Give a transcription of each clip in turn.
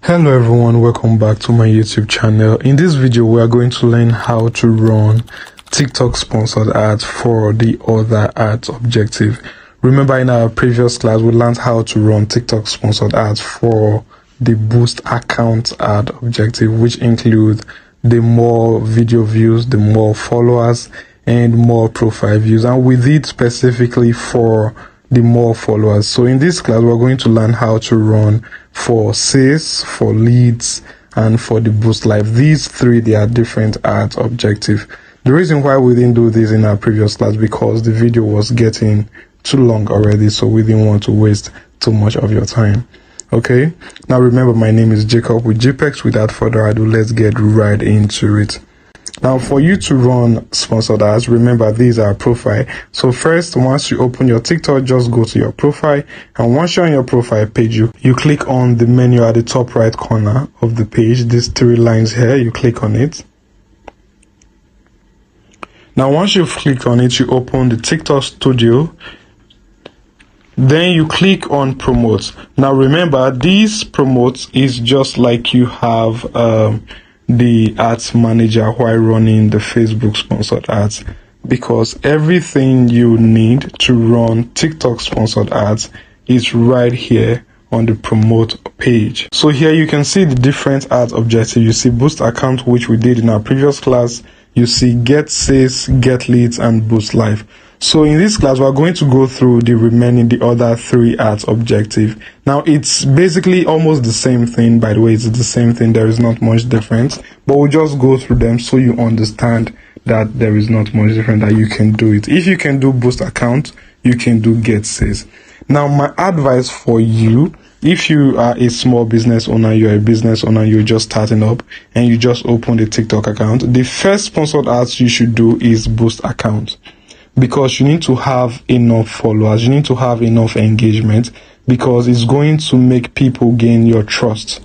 Hello everyone, welcome back to my YouTube channel. In this video we are going to learn how to run TikTok sponsored ads for the other ads objective. Remember, in our previous class we learned how to run TikTok sponsored ads for the boost account ad objective, which include the more video views, the more followers, and more profile views, and we did specifically for the more followers. So in this class we're going to learn how to run for sales, for leads, and for the boost live. These three, they are different ads objective. The reason why we didn't do this in our previous class because the video was getting too long already, so we didn't want to waste too much of your time. Okay, now remember, my name is Jacob with GpexSkills. Without further ado, let's get right into it. Now, for you to run sponsored ads, remember these are profile. So first, once you open your TikTok, just go to your profile, and once you're on your profile page, you click on the menu at the top right corner of the page. These three lines here, you click on it. Now once you've clicked on it, you open the TikTok studio. Then you click on promote. Now remember, this promote is just like you have the ads manager while running the Facebook sponsored ads, because everything you need to run TikTok sponsored ads is right here on the promote page. So here you can see the different ads objective. You see boost account, which we did in our previous class. You see get sales, get leads, and boost live. So in this class, we're going to go through the other three ads objective. Now it's basically almost the same thing. By the way, it's the same thing. There is not much difference, but we'll just go through them so you understand that there is not much different, that you can do it. If you can do boost account, you can do get sales. Now my advice for you, if you are a small business owner, you're a business owner, you're just starting up and you just opened a TikTok account, the first sponsored ads you should do is boost account. Because you need to have enough followers, you need to have enough engagement, because it's going to make people gain your trust.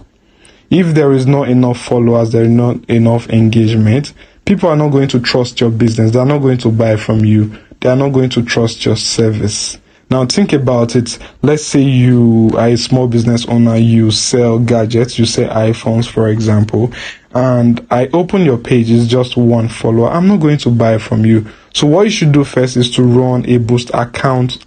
If there is not enough followers, there is not enough engagement, people are not going to trust your business. They are not going to buy from you. They are not going to trust your service. Now think about it. Let's say you are a small business owner, you sell gadgets, you sell iPhones, for example, and I open your page, it's just one follower. I'm not going to buy from you. So what you should do first is to run a boost account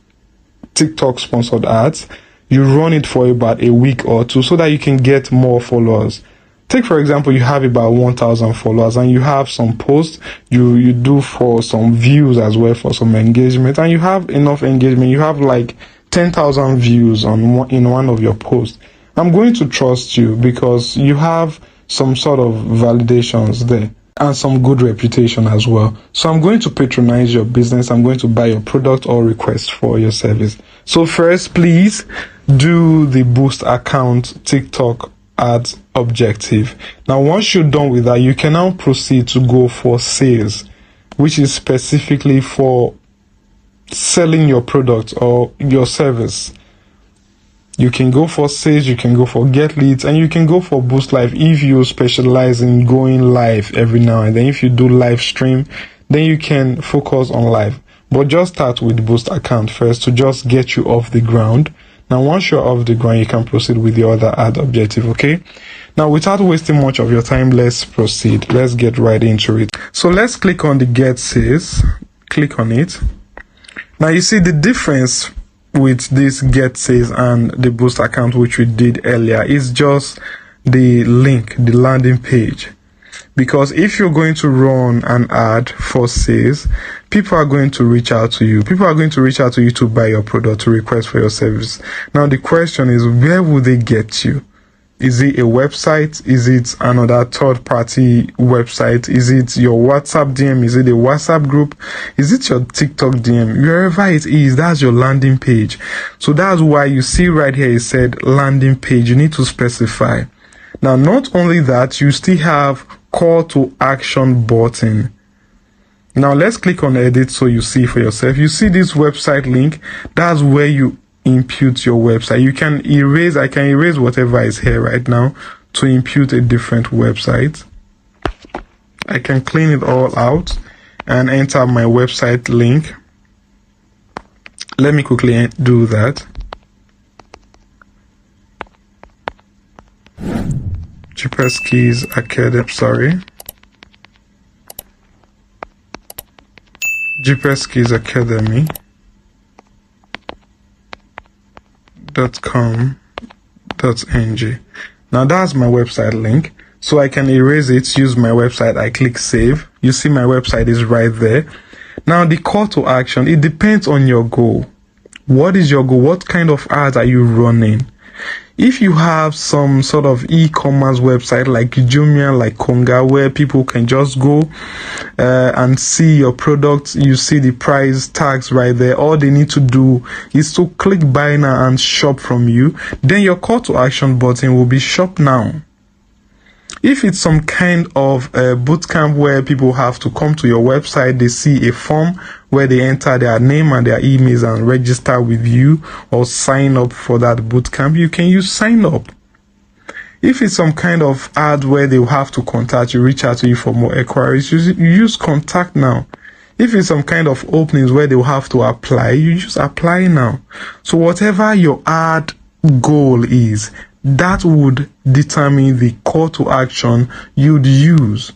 TikTok sponsored ads. You run it for about a week or two so that you can get more followers. Take, for example, you have about 1,000 followers and you have some posts, you do for some views as well, for some engagement, and you have enough engagement. You have like 10,000 views in one of your posts. I'm going to trust you because you have some sort of validations there and some good reputation as well. So I'm going to patronize your business. I'm going to buy your product or request for your service. So first, please do the boost account TikTok ads objective. Now once you're done with that, you can now proceed to go for sales, which is specifically for selling your product or your service. You can go for sales, you can go for get leads, and you can go for boost live if you specialize in going live every now and then. If you do live stream, then you can focus on live, but just start with boost account first to just get you off the ground. Now once you're off the ground, you can proceed with the other ad objective. Okay, now without wasting much of your time, let's proceed. Let's get right into it. So let's click on the get sales. Click on it. Now you see the difference with this get sales and the boost account, which we did earlier, is just the link, the landing page. Because if you're going to run an ad for sales, people are going to reach out to you. People are going to reach out to you to buy your product, to request for your service. Now the question is, where will they get you? Is it a website? Is it another third-party website? Is it your WhatsApp DM? Is it a WhatsApp group? Is it your TikTok DM? Wherever it is, that's your landing page. So that's why you see right here, it said landing page. You need to specify. Now, not only that, you still have call to action button. Now let's click on edit so you see for yourself. You see this website link, that's where you impute your website. You can erase, I can erase whatever is here right now to impute a different website. I can clean it all out and enter my website link. Let me quickly do that. GpexSkills Academy, sorry. GpexSkills Academy.com.ng. Now that's my website link. So I can erase it, use my website, I click save. You see my website is right there. Now the call to action, it depends on your goal. What is your goal? What kind of ads are you running? If you have some sort of e-commerce website like Jumia, like Konga, where people can just go and see your product, you see the price tags right there. All they need to do is to click buy now and shop from you. Then your call to action button will be shop now. If it's some kind of bootcamp where people have to come to your website, they see a form where they enter their name and their emails and register with you or sign up for that bootcamp, you can use sign up. If it's some kind of ad where they will have to contact you, reach out to you for more inquiries, you use contact now. If it's some kind of openings where they will have to apply, you just apply now. So whatever your ad goal is, that would determine the call to action you'd use.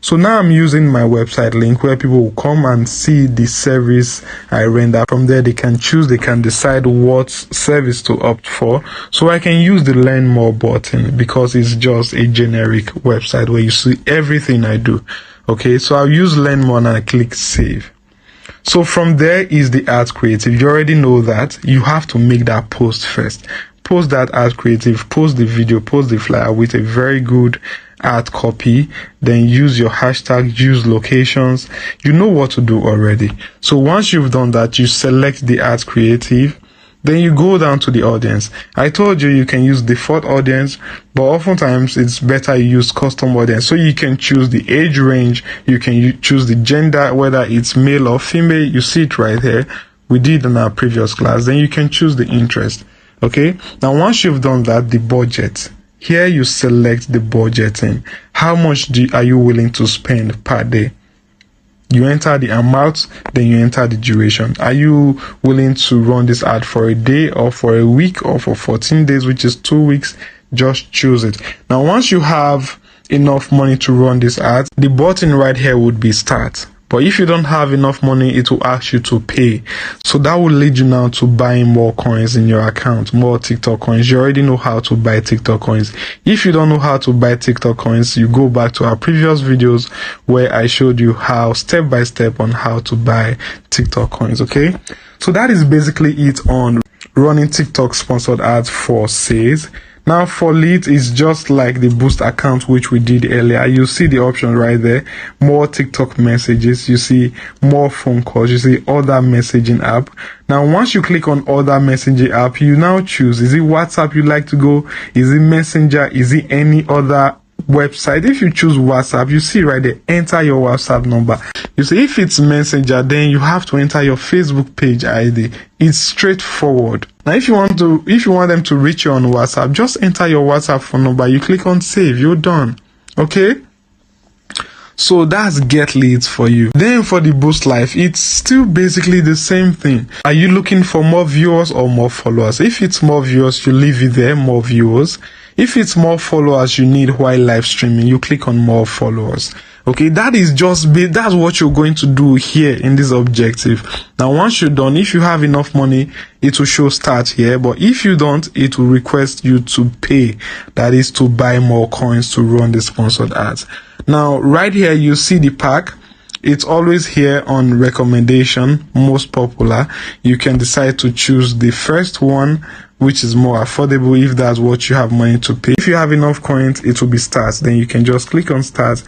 So now I'm using my website link where people will come and see the service I render. From there they can choose, they can decide what service to opt for. So I can use the learn more button because it's just a generic website where you see everything I do. Okay, so I'll use learn more and I click save. So from there is the ad creative. You already know that you have to make that post first. Post that ad creative, post the video, post the flyer with a very good ad copy, then use your hashtag, use locations. You know what to do already. So once you've done that, you select the ad creative, then you go down to the audience. I told you you can use default audience, but oftentimes it's better you use custom audience. So you can choose the age range, you can choose the gender, whether it's male or female. You see it right here. We did in our previous class. Then you can choose the interest. Okay, now once you've done that, the budget. Here you select the budgeting. How much are you willing to spend per day? You enter the amount, then you enter the duration. Are you willing to run this ad for a day or for a week or for 14 days, which is 2 weeks? Just choose it. Now once you have enough money to run this ad, the button right here would be start. But if you don't have enough money, it will ask you to pay. So that will lead you now to buying more coins in your account, more TikTok coins. You already know how to buy TikTok coins. If you don't know how to buy TikTok coins, you go back to our previous videos where I showed you how step by step on how to buy TikTok coins. Okay. So that is basically it on running TikTok sponsored ads for sales. Now for leads, it's just like the boost account which we did earlier. You see the option right there, more TikTok messages, you see more phone calls, you see other messaging app. Now once you click on other messaging app, you now choose, is it WhatsApp you like to go, is it Messenger, is it any other website? If you choose WhatsApp, you see right there, enter your WhatsApp number. You see if it's Messenger, then you have to enter your Facebook page ID. It's straightforward. Now if you want them to reach you on WhatsApp, just enter your WhatsApp phone number, you click on save, you're done. Okay, so that's get leads for you. Then for the boost life, it's still basically the same thing. Are you looking for more viewers or more followers? If it's more viewers, you leave it there, more viewers. If it's more followers you need while live streaming, you click on more followers. Okay, that's what you're going to do here in this objective. Now once you're done, if you have enough money, it will show start here, but if you don't, it will request you to pay, that is to buy more coins to run the sponsored ads. Now right here you see the pack. It's always here on recommendation, most popular. You can decide to choose the first one, which is more affordable if that's what you have money to pay. If you have enough coins, it will be start. Then you can just click on start,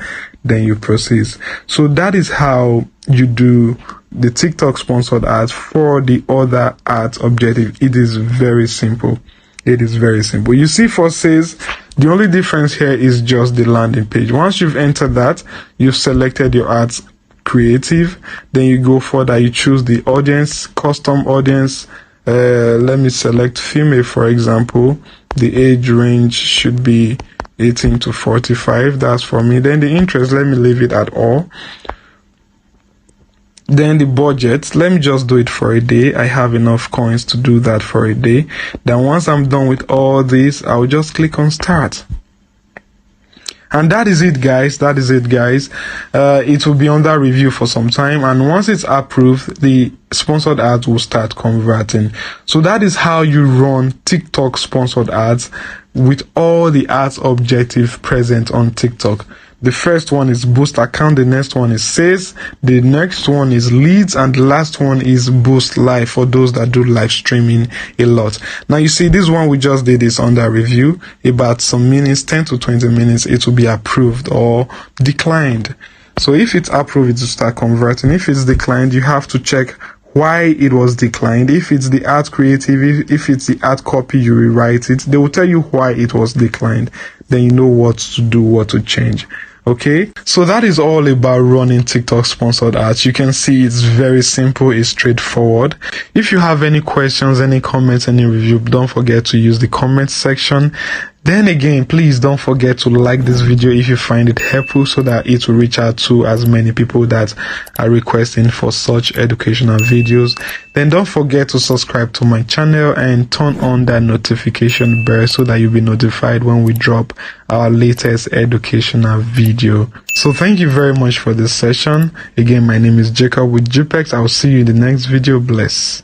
then you proceed. So that is how you do the TikTok sponsored ads. For the other ads objective, it is very simple. It is very simple. You see for sales, the only difference here is just the landing page. Once you've entered that, you've selected your ads creative, then you go further, you choose the audience, custom audience. Let me select female, for example. The age range should be 18 to 45. That's for me. Then the interest, let me leave it at all. Then the budget, let me just do it for a day. I have enough coins to do that for a day. Then once I'm done with all this, I'll just click on start. And that is it, guys. It will be under review for some time, and once it's approved, the sponsored ads will start converting. So that is how you run TikTok sponsored ads with all the ads objective present on TikTok. The first one is boost account, the next one is sales, the next one is leads, and the last one is boost live for those that do live streaming a lot. Now you see, this one we just did is under review. About some minutes, 10 to 20 minutes, it will be approved or declined. So if it's approved, it will start converting. If it's declined, you have to check why it was declined. If it's the ad creative, if it's the ad copy, you rewrite it. They will tell you why it was declined. Then you know what to do, what to change. Okay, so that is all about running TikTok sponsored ads. You can see it's very simple, it's straightforward. If you have any questions, any comments, any review, don't forget to use the comment section. Then again, please don't forget to like this video if you find it helpful, so that it will reach out to as many people that are requesting for such educational videos. Then don't forget to subscribe to my channel and turn on that notification bell so that you'll be notified when we drop our latest educational video. So thank you very much for this session. Again, my name is Jacob with GpexSkills. I'll see you in the next video. Bless.